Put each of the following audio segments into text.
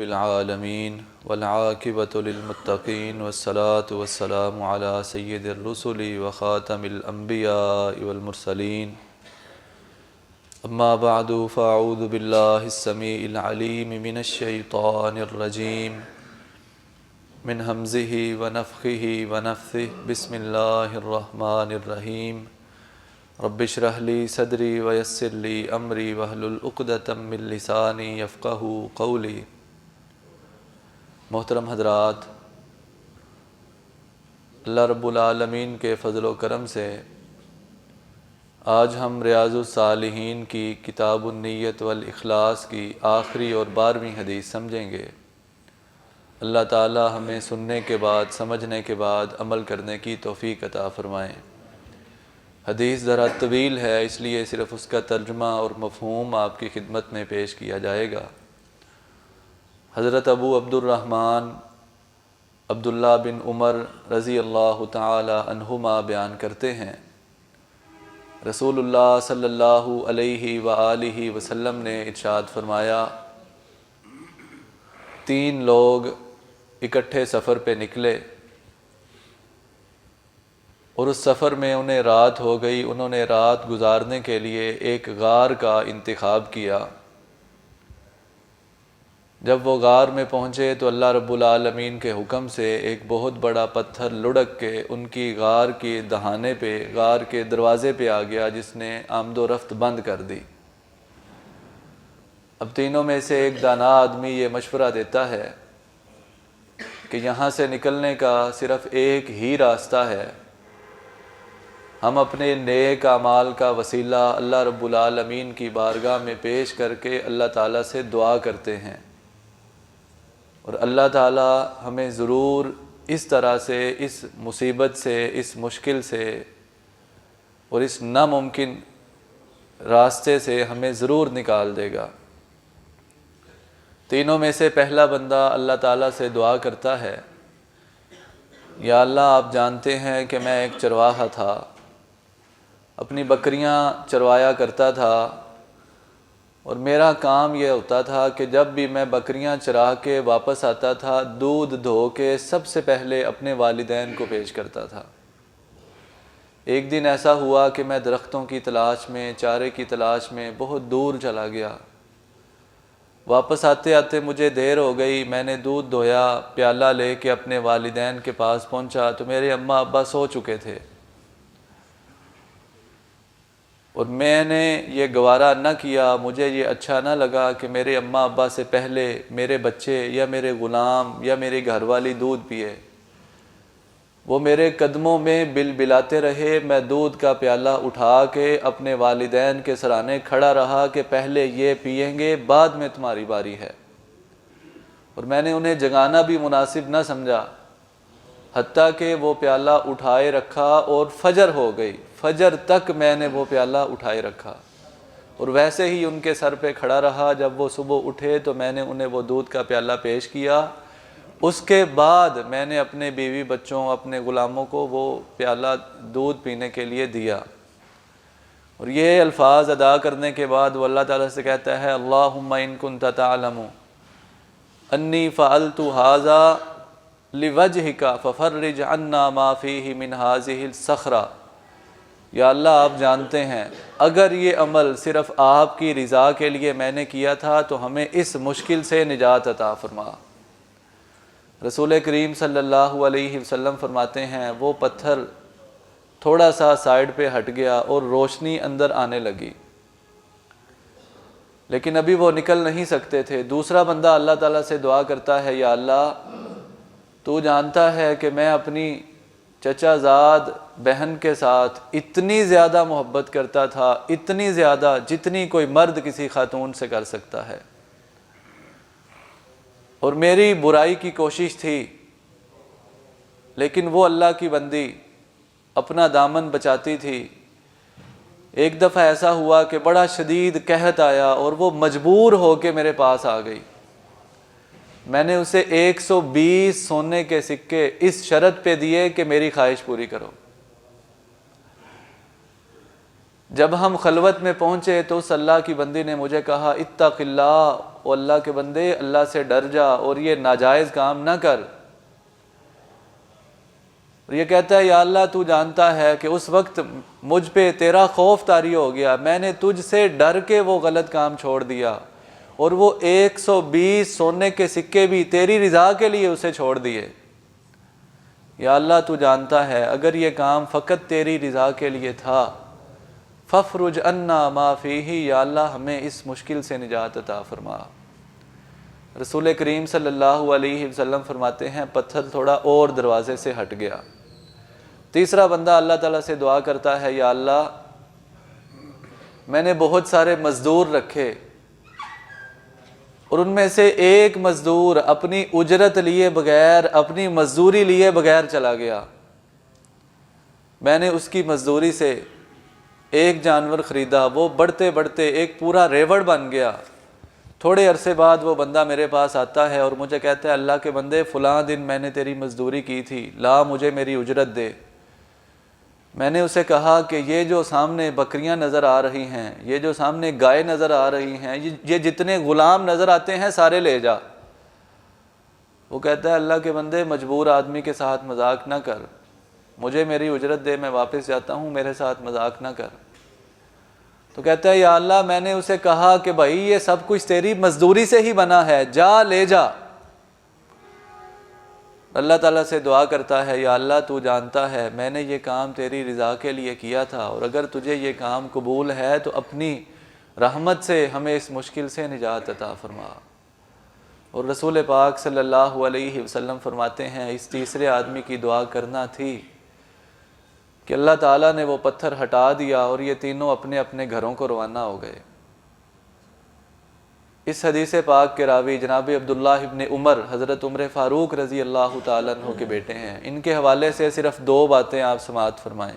العالمین والعاقبۃ للمتقین والصلاة والسلام علی سید الرسل وخاتم الانبیاء والمرسلین اما بعد فاعوذ باللہ السمیع العلیم من الشیطان الرجیم من ہمزہ ونفخہ ونفثہ بسم اللہ الرحمن الرحیم رب اشرح لی صدری ویسر لی امری واحلل عقدۃ من لسانی یفقہوا قولی۔ محترم حضرات، اللہ رب العالمین کے فضل و کرم سے آج ہم ریاض الصالحین کی کتاب النیت والاخلاص کی آخری اور 12ویں حدیث سمجھیں گے۔ اللہ تعالی ہمیں سننے کے بعد، سمجھنے کے بعد عمل کرنے کی توفیق عطا فرمائیں۔ حدیث ذرا طویل ہے، اس لیے صرف اس کا ترجمہ اور مفہوم آپ کی خدمت میں پیش کیا جائے گا۔ حضرت ابو عبد الرحمن عبداللہ بن عمر رضی اللہ تعالی عنہما بیان کرتے ہیں، رسول اللہ صلی اللہ علیہ وآلہ وسلم نے ارشاد فرمایا، 3 لوگ اکٹھے سفر پہ نکلے اور اس سفر میں انہیں رات ہو گئی۔ انہوں نے رات گزارنے کے لیے ایک غار کا انتخاب کیا۔ جب وہ غار میں پہنچے تو اللہ رب العالمین کے حکم سے ایک بہت بڑا پتھر لڑک کے ان کی غار کی دہانے پہ، غار کے دروازے پہ آ گیا، جس نے آمد و رفت بند کر دی۔ اب تینوں میں سے ایک دانا آدمی یہ مشورہ دیتا ہے کہ یہاں سے نکلنے کا صرف ایک ہی راستہ ہے، ہم اپنے نیک اعمال کا وسیلہ اللہ رب العالمین کی بارگاہ میں پیش کر کے اللہ تعالیٰ سے دعا کرتے ہیں، اور اللہ تعالیٰ ہمیں ضرور اس طرح سے، اس مصیبت سے، اس مشکل سے اور اس ناممکن راستے سے ہمیں ضرور نکال دے گا۔ تینوں میں سے پہلا بندہ اللہ تعالیٰ سے دعا کرتا ہے، یا اللہ آپ جانتے ہیں کہ میں ایک چرواہا تھا، اپنی بکریاں چروایا کرتا تھا، اور میرا کام یہ ہوتا تھا کہ جب بھی میں بکریاں چرا کے واپس آتا تھا، دودھ دھو کے سب سے پہلے اپنے والدین کو پیش کرتا تھا۔ ایک دن ایسا ہوا کہ میں درختوں کی تلاش میں، چارے کی تلاش میں بہت دور چلا گیا۔ واپس آتے آتے مجھے دیر ہو گئی، میں نے دودھ دھویا، پیالہ لے کے اپنے والدین کے پاس پہنچا تو میرے اماں ابا سو چکے تھے، اور میں نے یہ گوارا نہ کیا، مجھے یہ اچھا نہ لگا کہ میرے اماں ابا سے پہلے میرے بچے یا میرے غلام یا میری گھر والی دودھ پیے۔ وہ میرے قدموں میں بلبلاتے رہے، میں دودھ کا پیالہ اٹھا کے اپنے والدین کے سرانے کھڑا رہا کہ پہلے یہ پئیں گے، بعد میں تمہاری باری ہے، اور میں نے انہیں جگانا بھی مناسب نہ سمجھا، حتیٰ کہ وہ پیالہ اٹھائے رکھا اور فجر ہو گئی، فجر تک میں نے وہ پیالہ اٹھائے رکھا، اور ویسے ہی ان کے سر پہ کھڑا رہا۔ جب وہ صبح اٹھے تو میں نے انہیں وہ دودھ کا پیالہ پیش کیا، اس کے بعد میں نے اپنے بیوی بچوں، اپنے غلاموں کو وہ پیالہ دودھ پینے کے لیے دیا۔ اور یہ الفاظ ادا کرنے کے بعد وہ اللہ تعالیٰ سے کہتا ہے، اللہم ان کنت تعلم انی فعلت ھذا لوجہک ففرج عنا ما فیہ من ھذہ الصخرہ۔ یا اللہ آپ جانتے ہیں اگر یہ عمل صرف آپ کی رضا کے لیے میں نے کیا تھا تو ہمیں اس مشکل سے نجات عطا فرما۔ رسول کریم صلی اللہ علیہ وسلم فرماتے ہیں، وہ پتھر تھوڑا سا سائیڈ پہ ہٹ گیا اور روشنی اندر آنے لگی، لیکن ابھی وہ نکل نہیں سکتے تھے۔ دوسرا بندہ اللہ تعالیٰ سے دعا کرتا ہے، یا اللہ تو جانتا ہے کہ میں اپنی چچا زاد بہن کے ساتھ اتنی زیادہ محبت کرتا تھا، اتنی زیادہ جتنی کوئی مرد کسی خاتون سے کر سکتا ہے، اور میری برائی کی کوشش تھی، لیکن وہ اللہ کی بندی اپنا دامن بچاتی تھی۔ ایک دفعہ ایسا ہوا کہ بڑا شدید قحط آیا اور وہ مجبور ہو کے میرے پاس آ گئی۔ میں نے اسے 120 سونے کے سکے اس شرط پہ دیے کہ میری خواہش پوری کرو۔ جب ہم خلوت میں پہنچے تو اس اللہ کی بندی نے مجھے کہا اتق اللہ، او اللہ کے بندے اللہ سے ڈر جا اور یہ ناجائز کام نہ کر۔ اور یہ کہتا ہے یا اللہ تو جانتا ہے کہ اس وقت مجھ پہ تیرا خوف طاری ہو گیا، میں نے تجھ سے ڈر کے وہ غلط کام چھوڑ دیا، اور وہ 120 سونے کے سکے بھی تیری رضا کے لیے اسے چھوڑ دیے۔ یا اللہ تو جانتا ہے اگر یہ کام فقط تیری رضا کے لیے تھا، فَفْرُجْ عَنَّا مَا فِيهِ، یا اللہ ہمیں اس مشکل سے نجات عطا فرما۔ رسول کریم صلی اللہ علیہ وسلم فرماتے ہیں پتھر تھوڑا اور دروازے سے ہٹ گیا۔ تیسرا بندہ اللہ تعالیٰ سے دعا کرتا ہے یا اللہ میں نے بہت سارے مزدور رکھے اور ان میں سے ایک مزدور اپنی اجرت لیے بغیر، اپنی مزدوری لیے بغیر چلا گیا، میں نے اس کی مزدوری سے ایک جانور خریدا، وہ بڑھتے بڑھتے ایک پورا ریوڑ بن گیا۔ تھوڑے عرصے بعد وہ بندہ میرے پاس آتا ہے اور مجھے کہتا ہے اللہ کے بندے فلاں دن میں نے تیری مزدوری کی تھی، لا مجھے میری اجرت دے۔ میں نے اسے کہا کہ یہ جو سامنے بکریاں نظر آ رہی ہیں، یہ جو سامنے گائے نظر آ رہی ہیں، یہ جتنے غلام نظر آتے ہیں سارے لے جا۔ وہ کہتا ہے اللہ کے بندے مجبور آدمی کے ساتھ مذاق نہ کر، مجھے میری اجرت دے، میں واپس جاتا ہوں، میرے ساتھ مذاق نہ کر۔ تو کہتا ہے یا اللہ میں نے اسے کہا کہ بھائی یہ سب کچھ تیری مزدوری سے ہی بنا ہے، جا لے جا۔ اللہ تعالیٰ سے دعا کرتا ہے یا اللہ تو جانتا ہے میں نے یہ کام تیری رضا کے لیے کیا تھا، اور اگر تجھے یہ کام قبول ہے تو اپنی رحمت سے ہمیں اس مشکل سے نجات عطا فرما۔ اور رسول پاک صلی اللہ علیہ وسلم فرماتے ہیں اس تیسرے آدمی کی دعا کرنا تھی کہ اللہ تعالیٰ نے وہ پتھر ہٹا دیا اور یہ تینوں اپنے اپنے گھروں کو روانہ ہو گئے۔ اس حدیث پاک کے راوی جناب عبداللہ ابن عمر، حضرت عمر فاروق رضی اللہ تعالیٰ عنہ کے بیٹے ہیں۔ ان کے حوالے سے صرف 2 باتیں آپ سماعت فرمائیں۔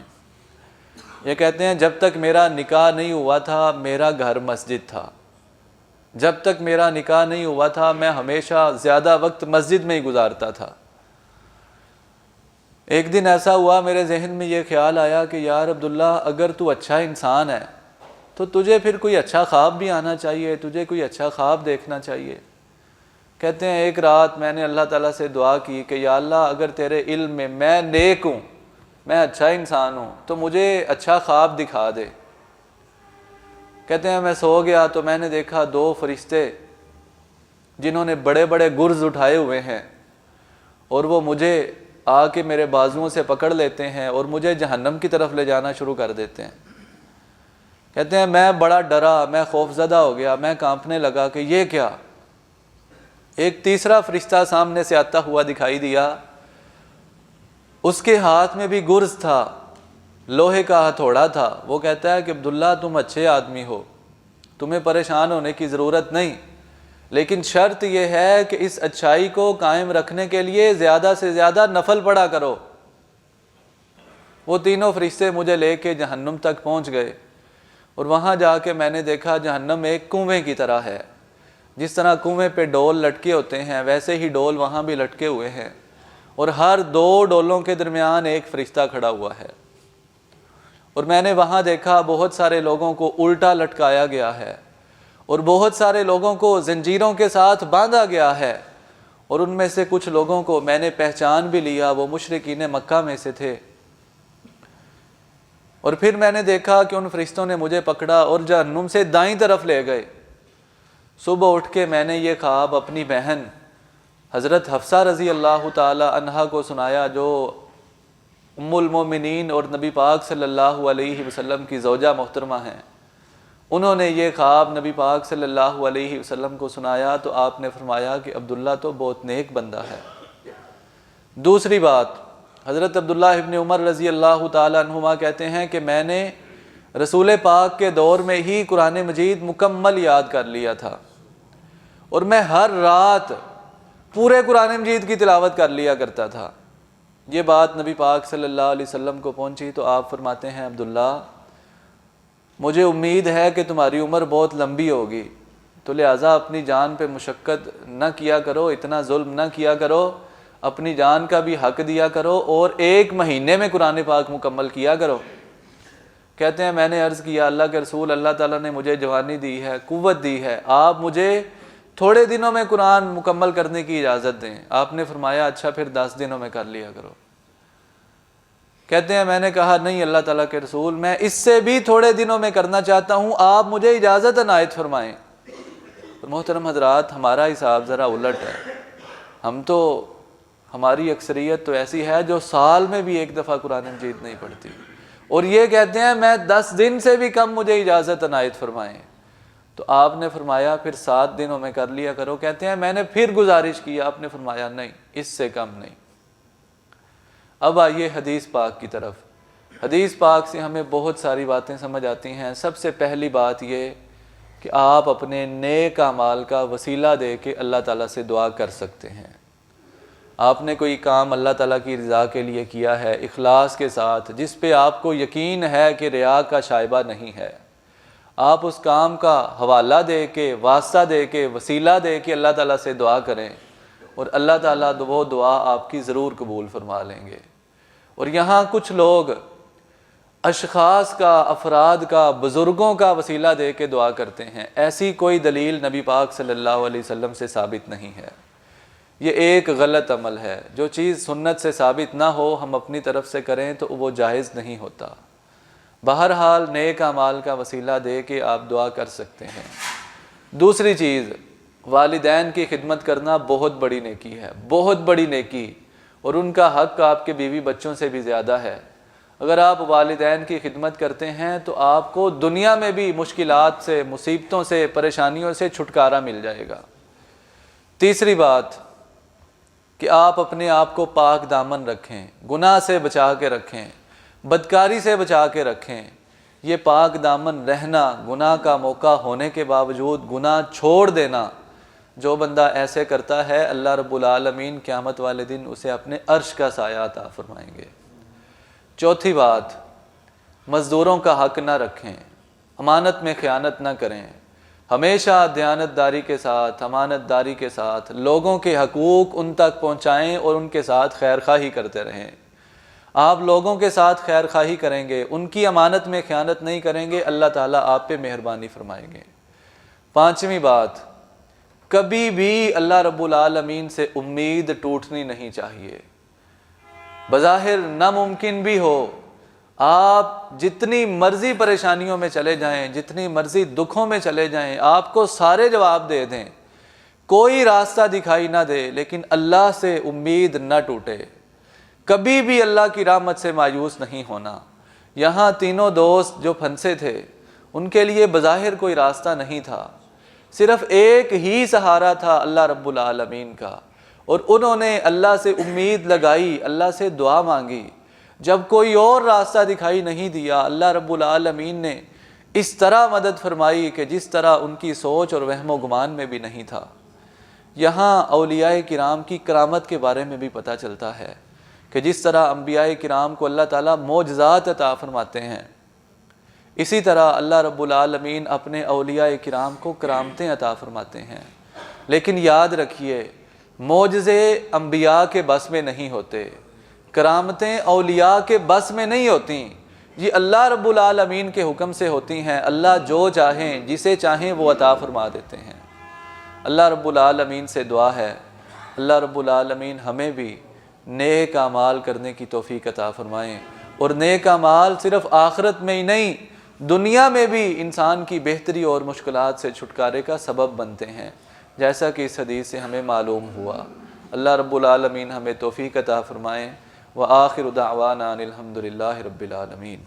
یہ کہتے ہیں جب تک میرا نکاح نہیں ہوا تھا میرا گھر مسجد تھا، جب تک میرا نکاح نہیں ہوا تھا میں ہمیشہ زیادہ وقت مسجد میں ہی گزارتا تھا۔ ایک دن ایسا ہوا میرے ذہن میں یہ خیال آیا کہ یار عبداللہ اگر تو اچھا انسان ہے تو تجھے پھر کوئی اچھا خواب بھی آنا چاہیے، تجھے کوئی اچھا خواب دیکھنا چاہیے۔ کہتے ہیں ایک رات میں نے اللہ تعالیٰ سے دعا کی کہ یا اللہ اگر تیرے علم میں نیک ہوں، میں اچھا انسان ہوں تو مجھے اچھا خواب دکھا دے۔ کہتے ہیں میں سو گیا تو میں نے دیکھا 2 فرشتے جنہوں نے بڑے بڑے گرز اٹھائے ہوئے ہیں، اور وہ مجھے آ کے میرے بازوؤں سے پکڑ لیتے ہیں اور مجھے جہنم کی طرف لے جانا شروع کر دیتے ہیں۔ کہتے ہیں میں بڑا ڈرا، میں خوفزدہ ہو گیا، میں کانپنے لگا کہ یہ کیا۔ ایک تیسرا فرشتہ سامنے سے آتا ہوا دکھائی دیا، اس کے ہاتھ میں بھی گرز تھا، لوہے کا ہتھوڑا تھا۔ وہ کہتا ہے کہ عبداللہ تم اچھے آدمی ہو، تمہیں پریشان ہونے کی ضرورت نہیں، لیکن شرط یہ ہے کہ اس اچھائی کو قائم رکھنے کے لیے زیادہ سے زیادہ نفل پڑھا کرو۔ وہ تینوں فرشتے مجھے لے کے جہنم تک پہنچ گئے، اور وہاں جا کے میں نے دیکھا جہنم ایک کنویں کی طرح ہے، جس طرح کنویں پہ ڈول لٹکے ہوتے ہیں ویسے ہی ڈول وہاں بھی لٹکے ہوئے ہیں، اور ہر 2 ڈولوں کے درمیان ایک فرشتہ کھڑا ہوا ہے۔ اور میں نے وہاں دیکھا بہت سارے لوگوں کو الٹا لٹکایا گیا ہے، اور بہت سارے لوگوں کو زنجیروں کے ساتھ باندھا گیا ہے، اور ان میں سے کچھ لوگوں کو میں نے پہچان بھی لیا، وہ مشرکین مکہ میں سے تھے۔ اور پھر میں نے دیکھا کہ ان فرشتوں نے مجھے پکڑا اور جہنم سے دائیں طرف لے گئے۔ صبح اٹھ کے میں نے یہ خواب اپنی بہن حضرت حفصہ رضی اللہ تعالی عنہا کو سنایا، جو ام المومنین اور نبی پاک صلی اللہ علیہ وسلم کی زوجہ محترمہ ہیں۔ انہوں نے یہ خواب نبی پاک صلی اللہ علیہ وسلم کو سنایا تو آپ نے فرمایا کہ عبداللہ تو بہت نیک بندہ ہے۔ دوسری بات، حضرت عبداللہ ابن عمر رضی اللہ تعالی عنہما کہتے ہیں کہ میں نے رسول پاک کے دور میں ہی قرآن مجید مکمل یاد کر لیا تھا، اور میں ہر رات پورے قرآن مجید کی تلاوت کر لیا کرتا تھا۔ یہ بات نبی پاک صلی اللہ علیہ وسلم کو پہنچی تو آپ فرماتے ہیں عبداللہ مجھے امید ہے کہ تمہاری عمر بہت لمبی ہوگی، تو لہٰذا اپنی جان پہ مشقت نہ کیا کرو، اتنا ظلم نہ کیا کرو، اپنی جان کا بھی حق دیا کرو، اور 1 مہینے میں قرآن پاک مکمل کیا کرو۔ کہتے ہیں میں نے عرض کیا اللہ کے رسول اللہ تعالیٰ نے مجھے جوانی دی ہے، قوت دی ہے، آپ مجھے تھوڑے دنوں میں قرآن مکمل کرنے کی اجازت دیں۔ آپ نے فرمایا اچھا پھر 10 دنوں میں کر لیا کرو۔ کہتے ہیں میں نے کہا نہیں اللہ تعالیٰ کے رسول، میں اس سے بھی تھوڑے دنوں میں کرنا چاہتا ہوں، آپ مجھے اجازت عنایت فرمائیں۔ محترم حضرات، ہمارا حساب ذرا الٹ ہے۔ ہم تو، ہماری اکثریت تو ایسی ہے جو سال میں بھی ایک دفعہ قرآن مجید نہیں پڑھتی، اور یہ کہتے ہیں میں 10 دن سے بھی کم مجھے اجازت عنایت فرمائیں۔ تو آپ نے فرمایا پھر 7 دنوں میں کر لیا کرو۔ کہتے ہیں میں نے پھر گزارش کی، آپ نے فرمایا نہیں، اس سے کم نہیں۔ اب آئیے حدیث پاک کی طرف۔ حدیث پاک سے ہمیں بہت ساری باتیں سمجھ آتی ہیں۔ سب سے پہلی بات یہ کہ آپ اپنے نیک اعمال کا وسیلہ دے کے اللہ تعالیٰ سے دعا کر سکتے ہیں۔ آپ نے کوئی کام اللہ تعالیٰ کی رضا کے لیے کیا ہے اخلاص کے ساتھ، جس پہ آپ کو یقین ہے کہ ریا کا شائبہ نہیں ہے، آپ اس کام کا حوالہ دے کے، واسطہ دے کے، وسیلہ دے کے اللہ تعالیٰ سے دعا کریں، اور اللہ تعالیٰ وہ دعا آپ کی ضرور قبول فرما لیں گے۔ اور یہاں کچھ لوگ اشخاص کا، افراد کا، بزرگوں کا وسیلہ دے کے دعا کرتے ہیں۔ ایسی کوئی دلیل نبی پاک صلی اللہ علیہ وسلم سے ثابت نہیں ہے۔ یہ ایک غلط عمل ہے۔ جو چیز سنت سے ثابت نہ ہو ہم اپنی طرف سے کریں تو وہ جائز نہیں ہوتا۔ بہرحال نیک اعمال کا وسیلہ دے کے آپ دعا کر سکتے ہیں۔ دوسری چیز، والدین کی خدمت کرنا بہت بڑی نیکی ہے، بہت بڑی نیکی، اور ان کا حق آپ کے بیوی بچوں سے بھی زیادہ ہے۔ اگر آپ والدین کی خدمت کرتے ہیں تو آپ کو دنیا میں بھی مشکلات سے، مصیبتوں سے، پریشانیوں سے چھٹکارا مل جائے گا۔ تیسری بات کہ آپ اپنے آپ کو پاک دامن رکھیں، گناہ سے بچا کے رکھیں، بدکاری سے بچا کے رکھیں۔ یہ پاک دامن رہنا، گناہ کا موقع ہونے کے باوجود گناہ چھوڑ دینا، جو بندہ ایسے کرتا ہے اللہ رب العالمین قیامت والے دن اسے اپنے عرش کا سایہ عطا فرمائیں گے۔ چوتھی بات، مزدوروں کا حق نہ رکھیں، امانت میں خیانت نہ کریں، ہمیشہ دیانتداری کے ساتھ، امانت داری کے ساتھ لوگوں کے حقوق ان تک پہنچائیں اور ان کے ساتھ خیر خواہی کرتے رہیں۔ آپ لوگوں کے ساتھ خیر خواہی کریں گے، ان کی امانت میں خیانت نہیں کریں گے، اللہ تعالیٰ آپ پہ مہربانی فرمائیں گے۔ پانچویں بات، کبھی بھی اللہ رب العالمین سے امید ٹوٹنی نہیں چاہیے۔ بظاہر ناممکن بھی ہو، آپ جتنی مرضی پریشانیوں میں چلے جائیں، جتنی مرضی دکھوں میں چلے جائیں، آپ کو سارے جواب دے دیں، کوئی راستہ دکھائی نہ دے، لیکن اللہ سے امید نہ ٹوٹے، کبھی بھی اللہ کی رحمت سے مایوس نہیں ہونا۔ یہاں تینوں دوست جو پھنسے تھے ان کے لیے بظاہر کوئی راستہ نہیں تھا، صرف ایک ہی سہارا تھا اللہ رب العالمین کا، اور انہوں نے اللہ سے امید لگائی، اللہ سے دعا مانگی۔ جب کوئی اور راستہ دکھائی نہیں دیا، اللہ رب العالمین نے اس طرح مدد فرمائی کہ جس طرح ان کی سوچ اور وہم و گمان میں بھی نہیں تھا۔ یہاں اولیاء کرام کی کرامت کے بارے میں بھی پتہ چلتا ہے کہ جس طرح انبیاء کرام کو اللہ تعالیٰ معجزات عطا فرماتے ہیں، اسی طرح اللہ رب العالمین اپنے اولیاء کرام کو کرامتیں عطا فرماتے ہیں۔ لیکن یاد رکھیے، معجزے انبیاء کے بس میں نہیں ہوتے، کرامتیں اولیاء کے بس میں نہیں ہوتی، یہ اللہ رب العالمین کے حکم سے ہوتی ہیں۔ اللہ جو چاہیں، جسے چاہیں وہ عطا فرما دیتے ہیں۔ اللہ رب العالمین سے دعا ہے اللہ رب العالمین ہمیں بھی نیک اعمال کرنے کی توفیق عطا فرمائیں، اور نیک اعمال صرف آخرت میں ہی نہیں، دنیا میں بھی انسان کی بہتری اور مشکلات سے چھٹکارے کا سبب بنتے ہیں، جیسا کہ اس حدیث سے ہمیں معلوم ہوا۔ اللہ رب العالمین ہمیں توفیق عطا فرمائیں۔ وآخر دعوانا ان الحمد للہ رب العالمین۔